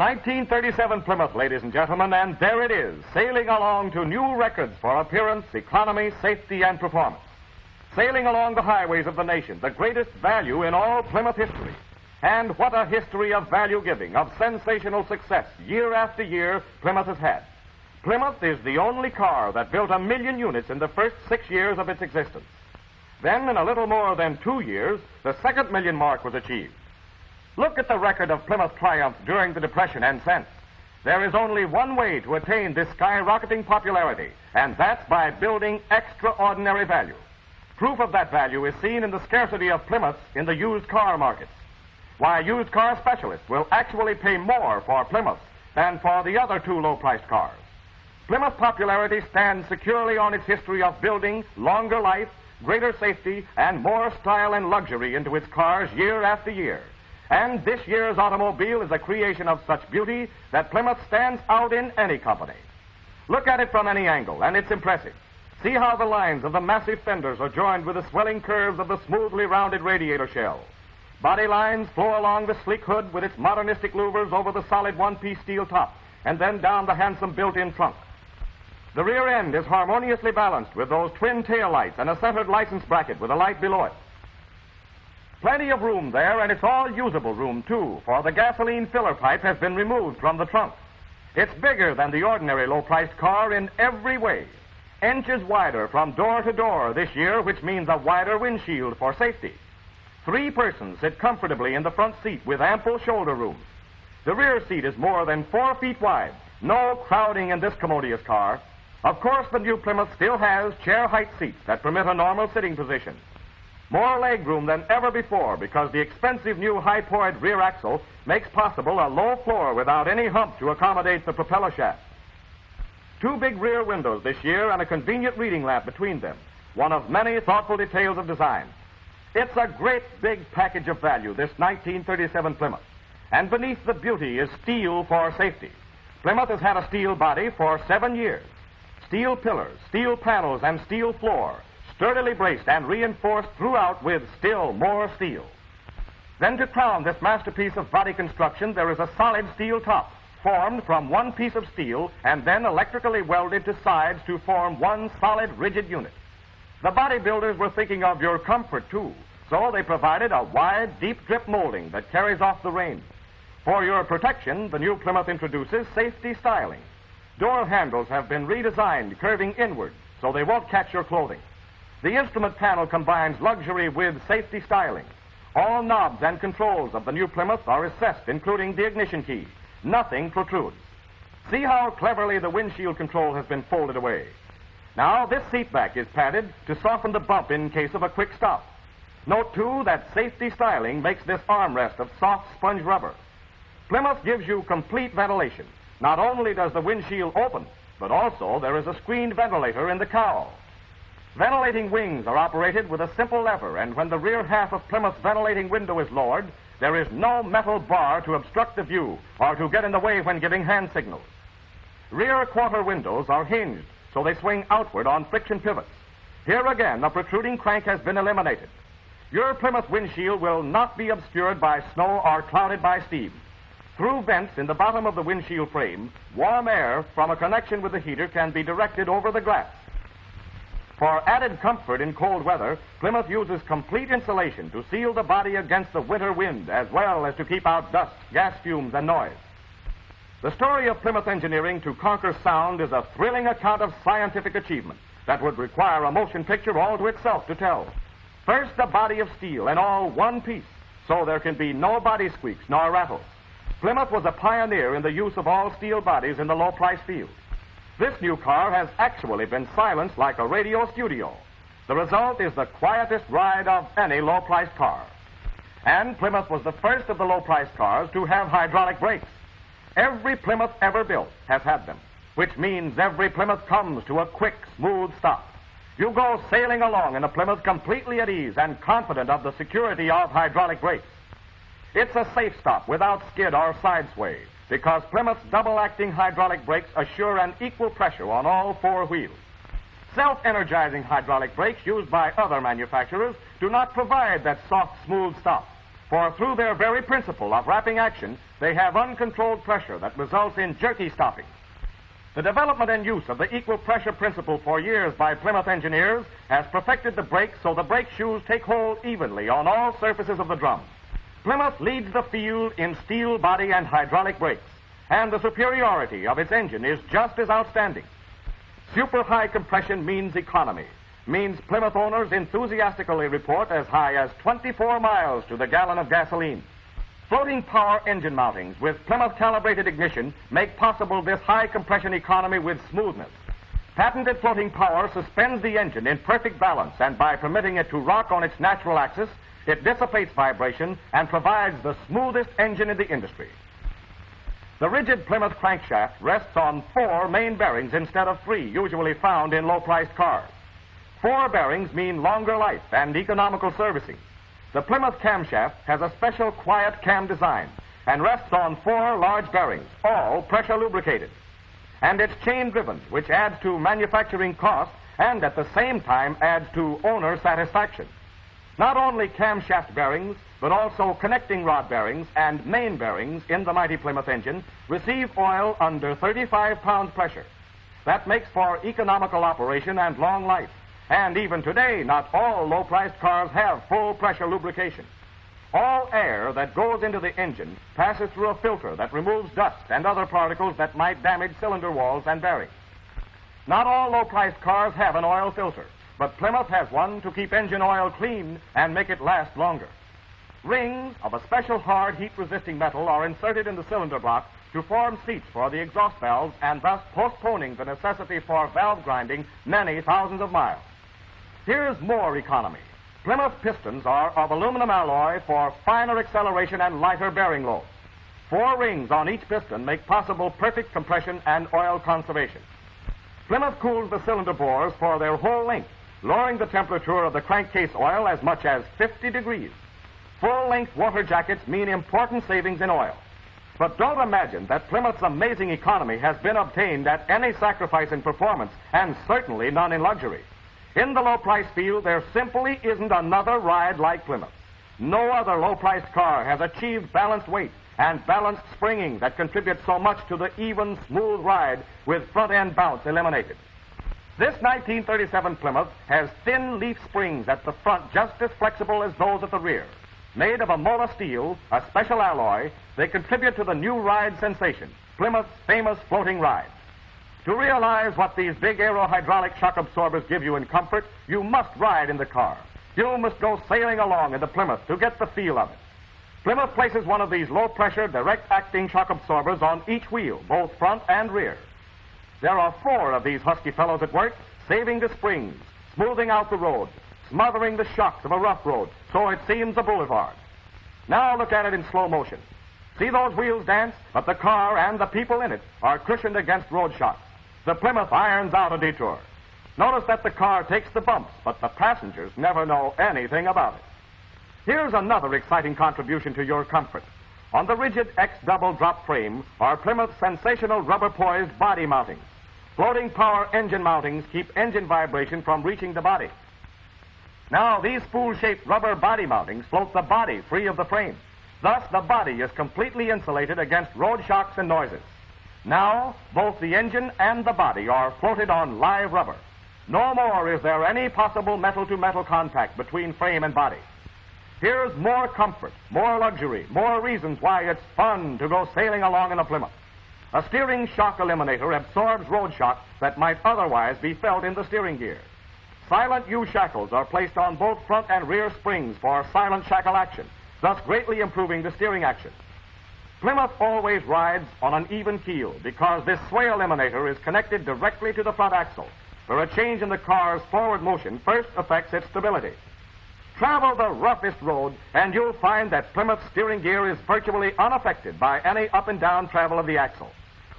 1937 Plymouth, ladies and gentlemen, and there it is, sailing along to new records for appearance, economy, safety, and performance. Sailing along the highways of the nation, the greatest value in all Plymouth history. And what a history of value giving, of sensational success, year after year, Plymouth has had. Plymouth is the only car that built 1 million units in the first 6 years of its existence. Then, in a little more than 2 years, the second million mark was achieved. Look at the record of Plymouth triumph during the Depression and since. There is only one way to attain this skyrocketing popularity, and that's by building extraordinary value. Proof of that value is seen in the scarcity of Plymouths in the used car markets. Why, used car specialists will actually pay more for Plymouths than for the other two low-priced cars. Plymouth popularity stands securely on its history of building longer life, greater safety, and more style and luxury into its cars year after year. And this year's automobile is a creation of such beauty that Plymouth stands out in any company. Look at it from any angle, and it's impressive. See how the lines of the massive fenders are joined with the swelling curves of the smoothly rounded radiator shell. Body lines flow along the sleek hood with its modernistic louvers over the solid one-piece steel top, and then down the handsome built-in trunk. The rear end is harmoniously balanced with those twin tail lights and a centered license bracket with a light below it. Plenty of room there, and it's all usable room, too, for the gasoline filler pipe has been removed from the trunk. It's bigger than the ordinary low-priced car in every way. Inches wider from door to door this year, which means a wider windshield for safety. 3 persons sit comfortably in the front seat with ample shoulder room. The rear seat is more than 4 feet wide. No crowding in this commodious car. Of course, the new Plymouth still has chair height seats that permit a normal sitting position. More leg room than ever before because the expensive new high-powered rear axle makes possible a low floor without any hump to accommodate the propeller shaft. 2 big rear windows this year and a convenient reading lamp between them, one of many thoughtful details of design. It's a great big package of value, this 1937 Plymouth. And beneath the beauty is steel for safety. Plymouth has had a steel body for 7 years. Steel pillars, steel panels, and steel floor, sturdily braced and reinforced throughout with still more steel. Then to crown this masterpiece of body construction, there is a solid steel top, formed from one piece of steel and then electrically welded to sides to form one solid, rigid unit. The bodybuilders were thinking of your comfort, too, so they provided a wide, deep drip molding that carries off the rain. For your protection, the new Plymouth introduces safety styling. Door handles have been redesigned, curving inward, so they won't catch your clothing. The instrument panel combines luxury with safety styling. All knobs and controls of the new Plymouth are recessed, including the ignition key. Nothing protrudes. See how cleverly the windshield control has been folded away. Now, this seat back is padded to soften the bump in case of a quick stop. Note, too, that safety styling makes this armrest of soft sponge rubber. Plymouth gives you complete ventilation. Not only does the windshield open, but also there is a screened ventilator in the cowl. Ventilating wings are operated with a simple lever, and when the rear half of Plymouth's ventilating window is lowered, there is no metal bar to obstruct the view or to get in the way when giving hand signals. Rear quarter windows are hinged, so they swing outward on friction pivots. Here again, a protruding crank has been eliminated. Your Plymouth windshield will not be obscured by snow or clouded by steam. Through vents in the bottom of the windshield frame, warm air from a connection with the heater can be directed over the glass. For added comfort in cold weather, Plymouth uses complete insulation to seal the body against the winter wind, as well as to keep out dust, gas fumes, and noise. The story of Plymouth engineering to conquer sound is a thrilling account of scientific achievement that would require a motion picture all to itself to tell. First, a body of steel and all one piece, so there can be no body squeaks nor rattles. Plymouth was a pioneer in the use of all steel bodies in the low-price field. This new car has actually been silenced like a radio studio. The result is the quietest ride of any low-priced car. And Plymouth was the first of the low-priced cars to have hydraulic brakes. Every Plymouth ever built has had them, which means every Plymouth comes to a quick, smooth stop. You go sailing along in a Plymouth completely at ease and confident of the security of hydraulic brakes. It's a safe stop without skid or side sway, because Plymouth's double-acting hydraulic brakes assure an equal pressure on all 4 wheels. Self-energizing hydraulic brakes used by other manufacturers do not provide that soft, smooth stop. For through their very principle of wrapping action, they have uncontrolled pressure that results in jerky stopping. The development and use of the equal pressure principle for years by Plymouth engineers has perfected the brakes so the brake shoes take hold evenly on all surfaces of the drum. Plymouth leads the field in steel body and hydraulic brakes, and the superiority of its engine is just as outstanding. Super high compression means economy, means Plymouth owners enthusiastically report as high as 24 miles to the gallon of gasoline. Floating power engine mountings with Plymouth calibrated ignition make possible this high compression economy with smoothness. Patented floating power suspends the engine in perfect balance, and by permitting it to rock on its natural axis, it dissipates vibration and provides the smoothest engine in the industry. The rigid Plymouth crankshaft rests on 4 main bearings instead of 3 usually found in low-priced cars. 4 bearings mean longer life and economical servicing. The Plymouth camshaft has a special quiet cam design and rests on 4 large bearings, all pressure lubricated. And it's chain driven, which adds to manufacturing cost and at the same time adds to owner satisfaction. Not only camshaft bearings, but also connecting rod bearings and main bearings in the mighty Plymouth engine receive oil under 35 pound pressure. That makes for economical operation and long life. And even today, not all low-priced cars have full pressure lubrication. All air that goes into the engine passes through a filter that removes dust and other particles that might damage cylinder walls and bearings. Not all low-priced cars have an oil filter, but Plymouth has one to keep engine oil clean and make it last longer. Rings of a special hard heat-resisting metal are inserted in the cylinder block to form seats for the exhaust valves and thus postponing the necessity for valve grinding many thousands of miles. Here's more economy. Plymouth pistons are of aluminum alloy for finer acceleration and lighter bearing loads. 4 rings on each piston make possible perfect compression and oil conservation. Plymouth cools the cylinder bores for their whole length, lowering the temperature of the crankcase oil as much as 50 degrees. Full-length water jackets mean important savings in oil. But don't imagine that Plymouth's amazing economy has been obtained at any sacrifice in performance, and certainly none in luxury. In the low-price field, there simply isn't another ride like Plymouth. No other low-priced car has achieved balanced weight and balanced springing that contributes so much to the even, smooth ride with front-end bounce eliminated. This 1937 Plymouth has thin leaf springs at the front just as flexible as those at the rear. Made of a mola steel, a special alloy, they contribute to the new ride sensation, Plymouth's famous floating ride. To realize what these big aero-hydraulic shock absorbers give you in comfort, you must ride in the car. You must go sailing along in the Plymouth to get the feel of it. Plymouth places one of these low-pressure, direct-acting shock absorbers on each wheel, both front and rear. There are 4 of these husky fellows at work, saving the springs, smoothing out the road, smothering the shocks of a rough road so it seems a boulevard. Now look at it in slow motion. See those wheels dance? But the car and the people in it are cushioned against road shocks. The Plymouth irons out a detour. Notice that the car takes the bumps, but the passengers never know anything about it. Here's another exciting contribution to your comfort. On the rigid X double drop frame are Plymouth's sensational rubber-poised body mountings. Floating power engine mountings keep engine vibration from reaching the body. Now, these spool-shaped rubber body mountings float the body free of the frame. Thus, the body is completely insulated against road shocks and noises. Now, both the engine and the body are floated on live rubber. No more is there any possible metal-to-metal contact between frame and body. Here's more comfort, more luxury, more reasons why it's fun to go sailing along in a Plymouth. A steering shock eliminator absorbs road shocks that might otherwise be felt in the steering gear. Silent U-shackles are placed on both front and rear springs for silent shackle action, thus greatly improving the steering action. Plymouth always rides on an even keel because this sway eliminator is connected directly to the front axle, where a change in the car's forward motion first affects its stability. Travel the roughest road, and you'll find that Plymouth's steering gear is virtually unaffected by any up and down travel of the axle.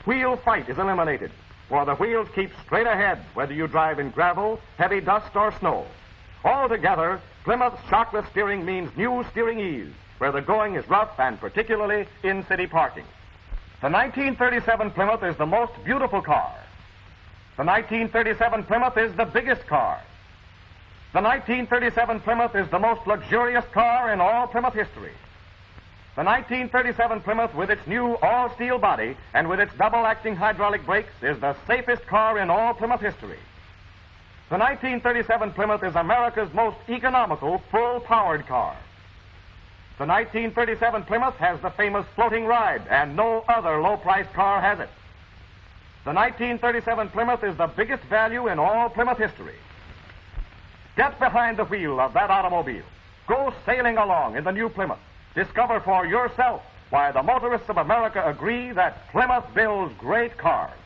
Wheel fight is eliminated, for the wheels keep straight ahead, whether you drive in gravel, heavy dust, or snow. Altogether, Plymouth's shockless steering means new steering ease, where the going is rough and particularly in city parking. The 1937 Plymouth is the most beautiful car. The 1937 Plymouth is the biggest car. The 1937 Plymouth is the most luxurious car in all Plymouth history. The 1937 Plymouth with its new all-steel body and with its double-acting hydraulic brakes is the safest car in all Plymouth history. The 1937 Plymouth is America's most economical, full-powered car. The 1937 Plymouth has the famous floating ride, and no other low-priced car has it. The 1937 Plymouth is the biggest value in all Plymouth history. Get behind the wheel of that automobile. Go sailing along in the new Plymouth. Discover for yourself why the motorists of America agree that Plymouth builds great cars.